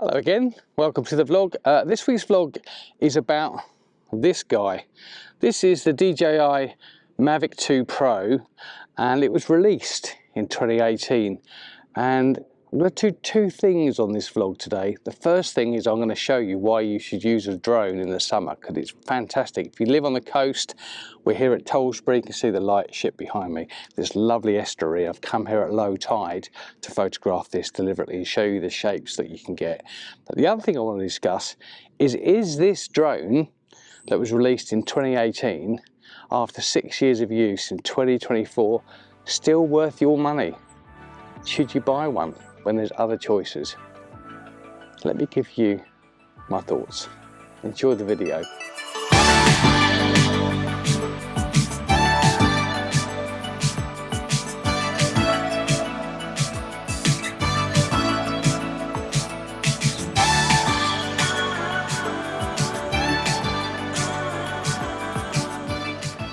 Hello again, welcome to the vlog. This week's vlog is about this guy. This is the DJI Mavic 2 Pro and it was released in 2018, and I'm going to do two things on this vlog today. The first thing is I'm going to show you why you should use a drone in the summer, because it's fantastic. If you live on the coast, we're here at Tollsbury, you can see the light ship behind me, this lovely estuary. I've come here at low tide to photograph this deliberately and show you the shapes that you can get. But the other thing I want to discuss is this drone that was released in 2018, after 6 years of use in 2024, still worth your money? Should you buy one when there's other choices? Let me give you my thoughts. Enjoy the video.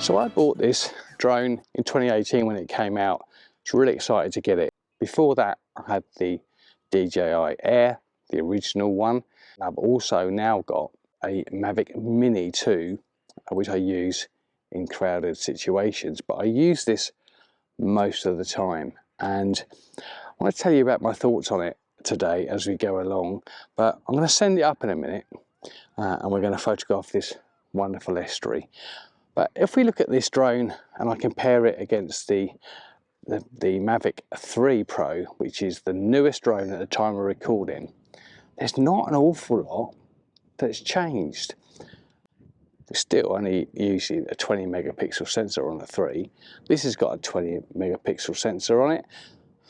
So I bought this drone in 2018 when it came out. I was really excited to get it. Before that, I had the DJI Air, the original one. I've also now got a Mavic Mini 2, which I use in crowded situations, but I use this most of the time. And I want to tell you about my thoughts on it today as we go along, but I'm going to send it up in a minute and we're going to photograph this wonderful estuary. But if we look at this drone and I compare it against the Mavic 3 Pro, which is the newest drone at the time of recording, there's not an awful lot that's changed. There's still only usually a 20 megapixel sensor on the 3. This has got a 20 megapixel sensor on it,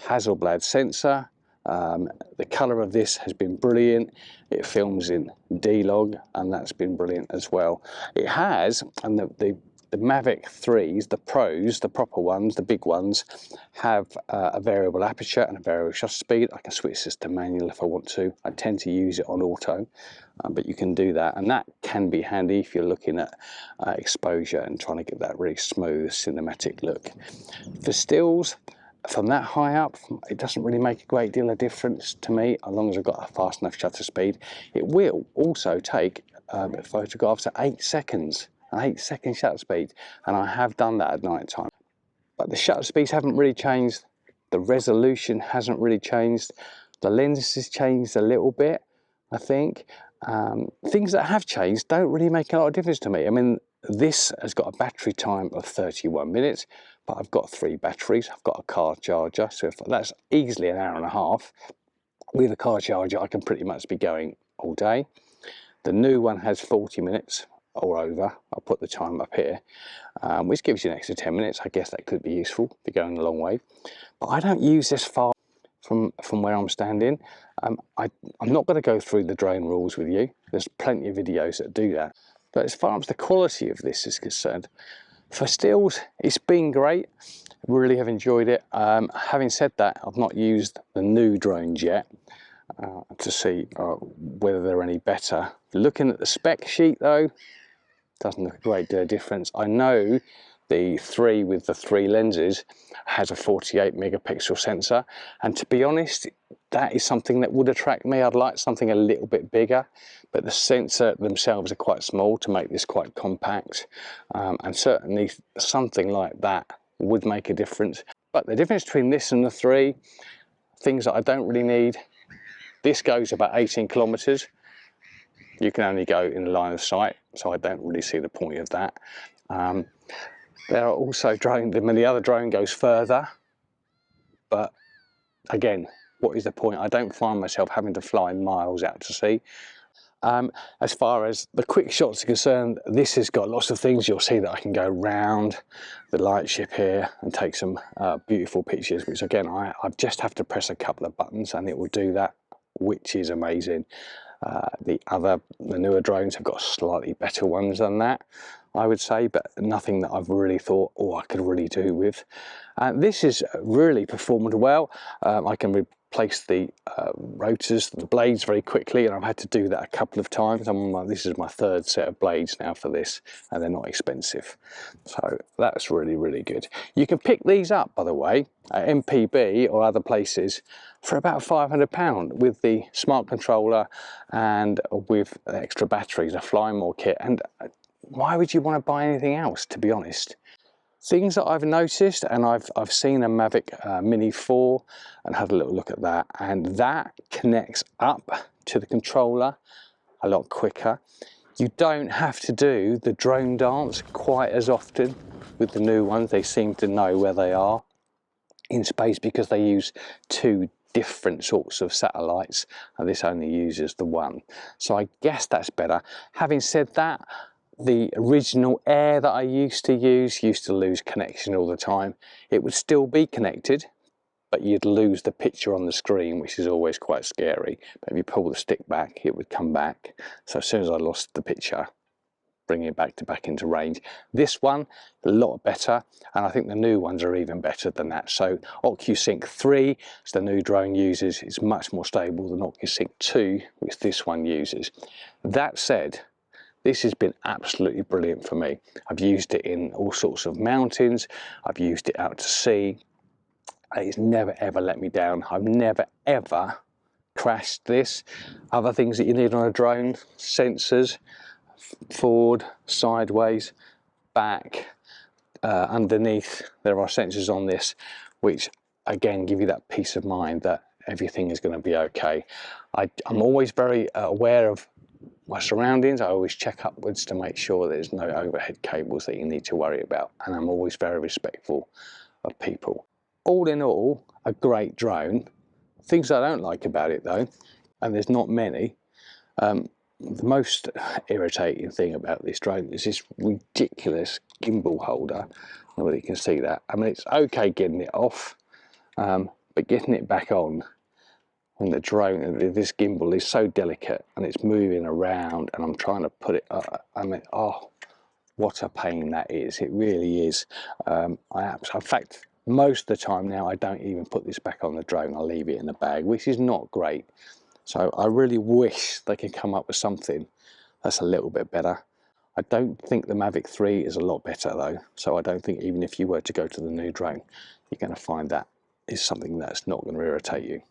Hasselblad sensor. The colour of this has been brilliant. It films in D-Log and that's been brilliant as well. It has, and the Mavic 3s, the Pros, the proper ones, the big ones, have a variable aperture and a variable shutter speed. I can switch this to manual if I want to. I tend to use it on auto, but you can do that, and that can be handy if you're looking at exposure and trying to get that really smooth cinematic look. For stills, from that high up, it doesn't really make a great deal of difference to me, as long as I've got a fast enough shutter speed. It will also take photographs at 8 seconds, an 8-second shutter speed, and I have done that at night time. But the shutter speeds haven't really changed, the resolution hasn't really changed, the lens has changed a little bit, I think. Things that have changed don't really make a lot of difference to me. I mean, this has got a battery time of 31 minutes, but I've got 3 batteries. I've got a car charger, so if that's easily an hour and a half. With a car charger, I can pretty much be going all day. The new one has 40 minutes or over. I'll put the time up here, which gives you an extra 10 minutes. I guess that could be useful if you're going a long way. But I don't use this far from where I'm standing. I'm not going to go through the drone rules with you. There's plenty of videos that do that. But as far as the quality of this is concerned, for stills, it's been great. Really have enjoyed it. Having said that, I've not used the new drones yet to see whether they're any better. Looking at the spec sheet though, doesn't look a great deal of difference. I know the 3 with the 3 lenses has a 48 megapixel sensor, and to be honest, that is something that would attract me. I'd like something a little bit bigger, but the sensor themselves are quite small to make this quite compact, and certainly something like that would make a difference. But the difference between this and the 3, things that I don't really need, this goes about 18 kilometers. You can only go in the line of sight, so I don't really see the point of that. There are also drones, I mean, the other drone goes further, but again, what is the point? I don't find myself having to fly miles out to sea. As far as the quick shots are concerned, this has got lots of things. You'll see that I can go round the light ship here and take some beautiful pictures, which again, I just have to press a couple of buttons and it will do that, which is amazing. The newer drones have got slightly better ones than that, I would say, but nothing that I've really thought, oh, I could really do with. This has really performed well. I can place the rotors, the blades very quickly, and I've had to do that a couple of times. This is my third set of blades now for this, and they're not expensive, so that's really, really good. You can pick these up, by the way, at MPB or other places for about £500 with the smart controller and with extra batteries, a fly more kit. And why would you want to buy anything else, to be honest? Things that I've noticed, and I've seen a Mavic Mini 4 and had a little look at that, and that connects up to the controller a lot quicker. You don't have to do the drone dance quite as often with the new ones. They seem to know where they are in space because they use two different sorts of satellites, and this only uses the one. So I guess that's better. Having said that, the original Air that I used to use used to lose connection all the time. It would still be connected, but you'd lose the picture on the screen, which is always quite scary. But if you pull the stick back, it would come back. So as soon as I lost the picture, bringing it back into range. This one, a lot better, and I think the new ones are even better than that. So OcuSync 3, as the new drone uses, is much more stable than OcuSync 2, which this one uses. That said, this has been absolutely brilliant for me. I've used it in all sorts of mountains, I've used it out to sea, and it's never ever let me down. I've never ever crashed this. Other things that you need on a drone, sensors, forward, sideways, back, underneath, there are sensors on this which again give you that peace of mind that everything is going to be okay. I'm always very aware of my surroundings. I always check upwards to make sure there's no overhead cables that you need to worry about, and I'm always very respectful of people. All in all, a great drone. Things I don't like about it though, and there's not many, the most irritating thing about this drone is this ridiculous gimbal holder. I don't know whether you can see that. I mean, it's okay getting it off, but getting it back on when the drone, this gimbal is so delicate and it's moving around and I'm trying to put it up. I mean, oh, what a pain that is. It really is. In fact, most of the time now I don't even put this back on the drone. I leave it in the bag, which is not great. So I really wish they could come up with something that's a little bit better. I don't think the Mavic 3 is a lot better though. So I don't think even if you were to go to the new drone, you're going to find that is something that's not going to irritate you.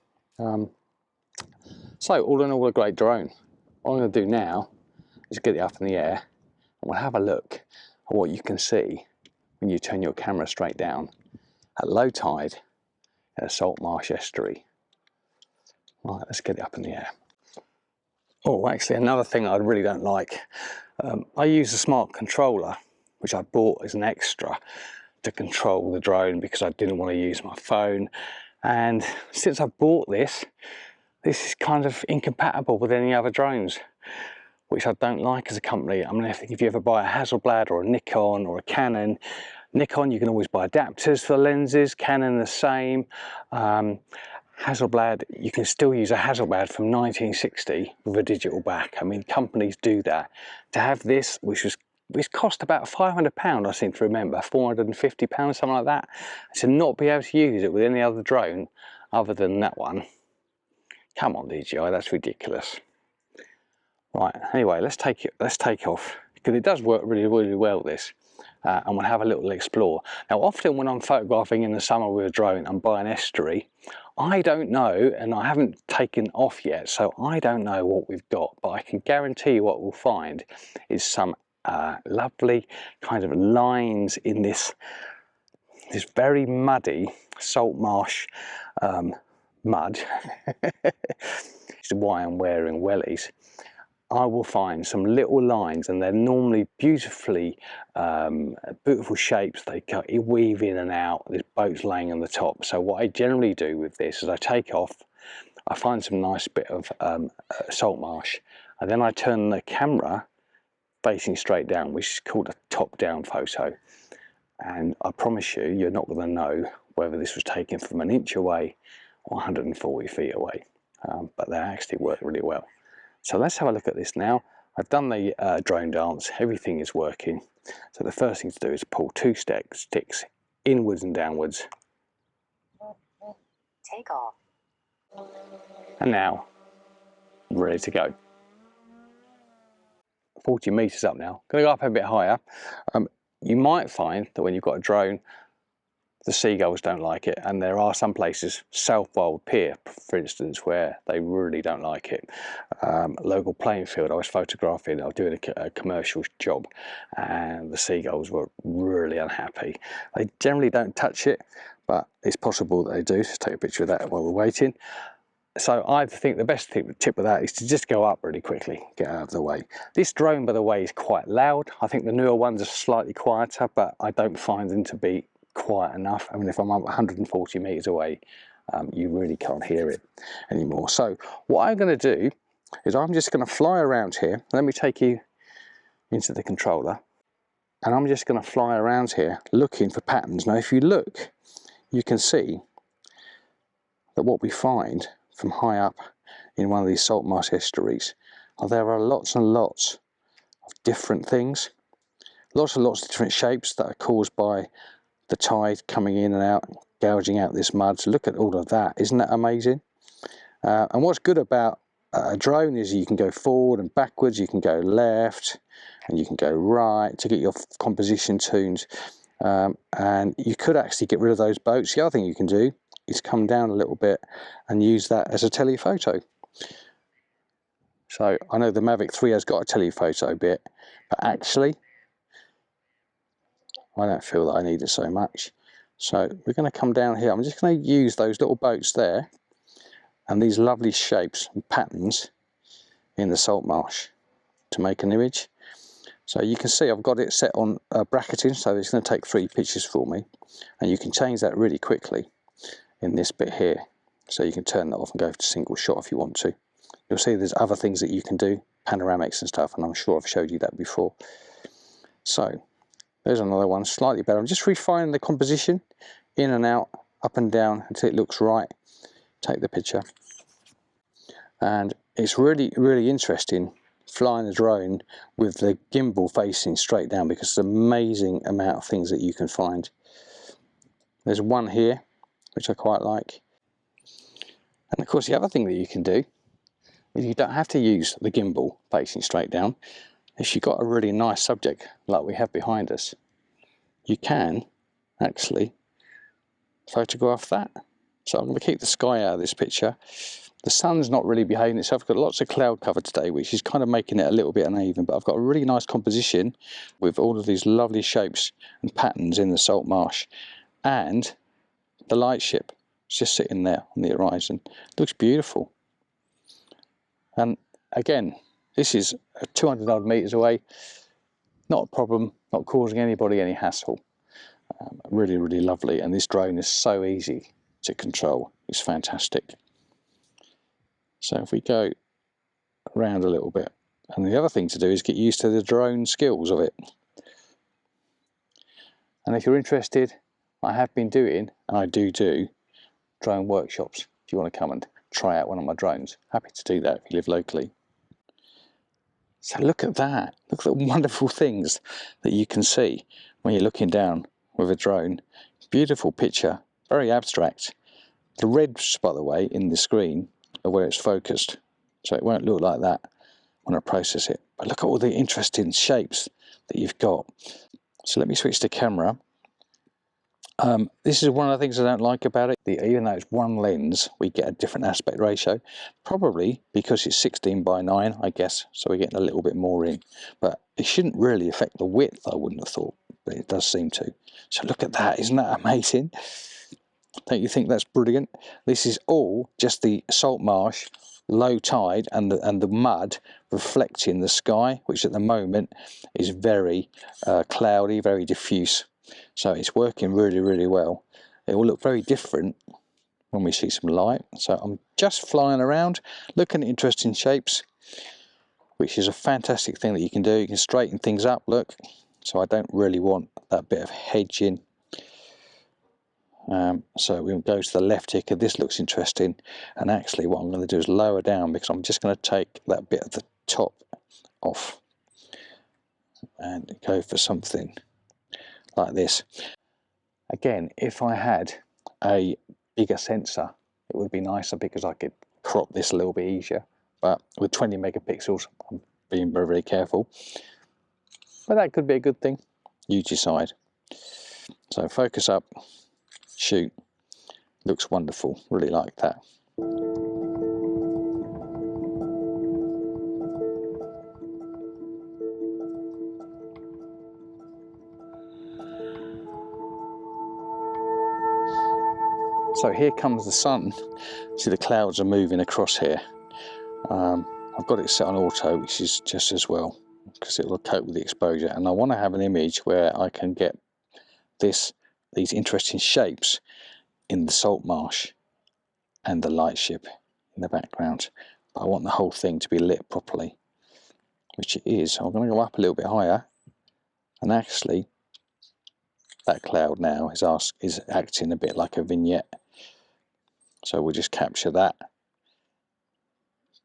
So all in all, a great drone. All I'm going to do now is get it up in the air and we'll have a look at what you can see when you turn your camera straight down at low tide in a salt marsh estuary. Right, let's get it up in the air. Oh, actually another thing I really don't like, I use a smart controller, which I bought as an extra to control the drone because I didn't want to use my phone. And since I bought this is kind of incompatible with any other drones, which I don't like as a company. I mean, if you ever buy a Hasselblad or a Nikon or a Canon, Nikon, you can always buy adapters for the lenses, Canon the same. Hasselblad, you can still use a Hasselblad from 1960 with a digital back. I mean, companies do that. To have this, which cost about £500, I seem to remember, £450, something like that, to not be able to use it with any other drone other than that one. Come on, DJI, that's ridiculous. Right, anyway, let's take off, because it does work really, really well, this. And we'll have a little explore. Now, often when I'm photographing in the summer with a drone and by an estuary, I don't know, and I haven't taken off yet, so I don't know what we've got, but I can guarantee you what we'll find is some lovely kind of lines in this very muddy salt marsh mud. Which is why I'm wearing wellies. I will find some little lines, and they're normally beautiful shapes. They weave in and out. There's boats laying on the top. So what I generally do with this is I take off, I find some nice bit of salt marsh, and then I turn the camera facing straight down, which is called a top-down photo. And I promise you, you're not going to know whether this was taken from an inch away or 140 feet away. But they actually work really well. So let's have a look at this now. I've done the drone dance, everything is working. So the first thing to do is pull two sticks inwards and downwards. Take off. And now, ready to go. 40 meters up now, gonna go up a bit higher. You might find that when you've got a drone, the seagulls don't like it, and there are some places, South Wold Pier for instance, where they really don't like it. Local playing field I was photographing, I was doing a commercial job, and the seagulls were really unhappy. They generally don't touch it, but it's possible that they do. Just take a picture of that while we're waiting. So I think the best tip with that is to just go up really quickly, get out of the way. This drone, by the way, is quite loud. I think the newer ones are slightly quieter, but I don't find them to be quiet enough. I mean, if I'm up 140 meters away, you really can't hear it anymore. So what I'm going to do is I'm just going to fly around here. Let me take you into the controller, and I'm just going to fly around here looking for patterns. Now, if you look, you can see that what we find from high up in one of these salt marsh estuaries, there are lots and lots of different things, lots and lots of different shapes that are caused by the tide coming in and out, gouging out this mud. So look at all of that, isn't that amazing? And what's good about a drone is you can go forward and backwards, you can go left and you can go right to get your composition tuned, and you could actually get rid of those boats. The other thing you can do is come down a little bit and use that as a telephoto. So I know the Mavic 3 has got a telephoto bit, but actually I don't feel that I need it so much. So we're going to come down here. I'm just going to use those little boats there and these lovely shapes and patterns in the salt marsh to make an image. So you can see I've got it set on bracketing, so it's going to take 3 pictures for me, and you can change that really quickly in this bit here. So you can turn that off and go to single shot if you want to. You'll see there's other things that you can do, panoramics and stuff, and I'm sure I've showed you that before. So there's another one, slightly better. I'm just refining the composition, in and out, up and down until it looks right. Take the picture. And it's really, really interesting flying the drone with the gimbal facing straight down, because there's an amazing amount of things that you can find. There's one here, which I quite like. And of course the other thing that you can do is you don't have to use the gimbal facing straight down. If you've got a really nice subject like we have behind us, you can actually photograph that. So I'm going to keep the sky out of this picture. The sun's not really behaving itself. I've got lots of cloud cover today, which is kind of making it a little bit uneven, but I've got a really nice composition with all of these lovely shapes and patterns in the salt marsh, and the lightship is just sitting there on the horizon. Looks beautiful. And again, this is 200 odd meters away, not a problem, not causing anybody any hassle. Really, really lovely, and this drone is so easy to control. It's fantastic. So if we go around a little bit, and the other thing to do is get used to the drone skills of it. And if you're interested, I have been doing, and I do drone workshops. If you want to come and try out one of my drones, happy to do that if you live locally. So look at that, look at the wonderful things that you can see when you're looking down with a drone. Beautiful picture, very abstract. The reds, by the way, in the screen are where it's focused, so it won't look like that when I process it. But look at all the interesting shapes that you've got. So let me switch to camera. This is one of the things I don't like about it. Even though it's one lens, we get a different aspect ratio, probably because it's 16:9, I guess, so we're getting a little bit more in. But it shouldn't really affect the width, I wouldn't have thought, but it does seem to. So look at that, isn't that amazing? Don't you think that's brilliant? This is all just the salt marsh, low tide, and the mud reflecting the sky, which at the moment is very cloudy, very diffuse. So it's working really, really well. It will look very different when we see some light. So I'm just flying around, looking at interesting shapes, which is a fantastic thing that you can do. You can straighten things up, look. So I don't really want that bit of hedging. So we'll go to the left here, because this looks interesting. And actually what I'm going to do is lower down, because I'm just going to take that bit of the top off and go for something like this. Again, if I had a bigger sensor it would be nicer because I could crop this a little bit easier. But with 20 megapixels, I'm being very, very careful. But that could be a good thing. You decide. So focus up, shoot. Looks wonderful. Really like that. So here comes the sun. See, the clouds are moving across here. I've got it set on auto, which is just as well, because it will cope with the exposure. And I want to have an image where I can get these interesting shapes in the salt marsh and the lightship in the background. But I want the whole thing to be lit properly, which it is. I'm going to go up a little bit higher, and actually that cloud now is acting a bit like a vignette. So we'll just capture that.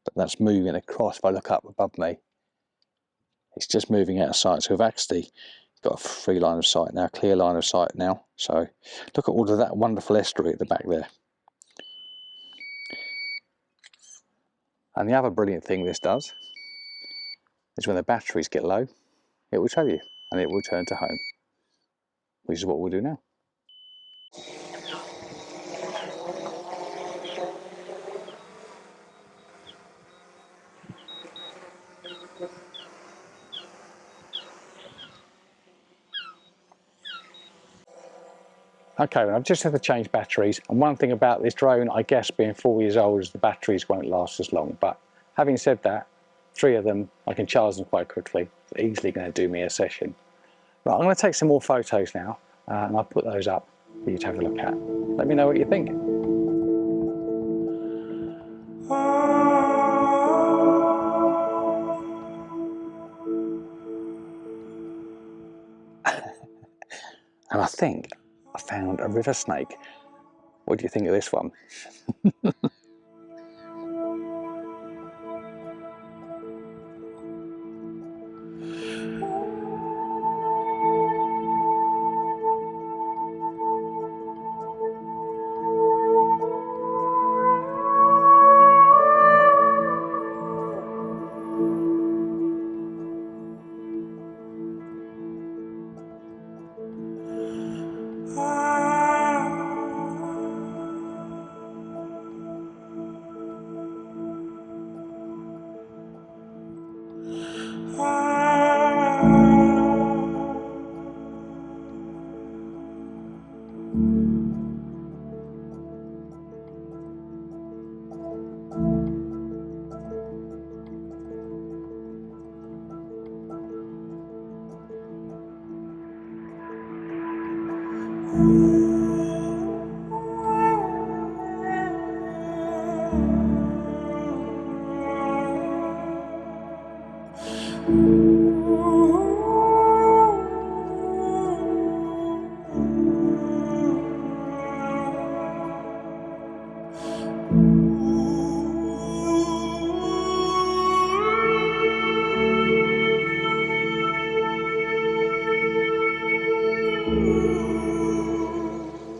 But that's moving across. If I look up above me, it's just moving out of sight. So we've actually got a free line of sight now, clear line of sight now. So look at all of that wonderful estuary at the back there. And the other brilliant thing this does is when the batteries get low, it will tell you and it will turn to home, which is what we'll do now. Okay, well, I've just had to change batteries, and one thing about this drone, I guess being 4 years old, is the batteries won't last as long. But having said that, 3 of them, I can charge them quite quickly. It's easily going to do me a session. Right, I'm going to take some more photos now, and I'll put those up for you to have a look at. Let me know what you think. And I think I found a river snake. What do you think of this one?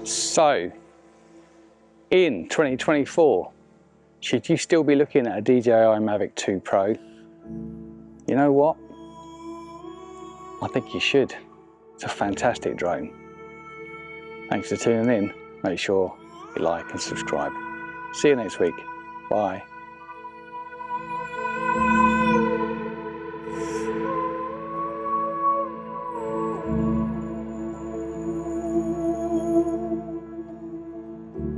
So, in 2024, should you still be looking at a DJI Mavic 2 Pro? You know what? I think you should. It's a fantastic drone. Thanks for tuning in. Make sure you like and subscribe. See you next week. Bye.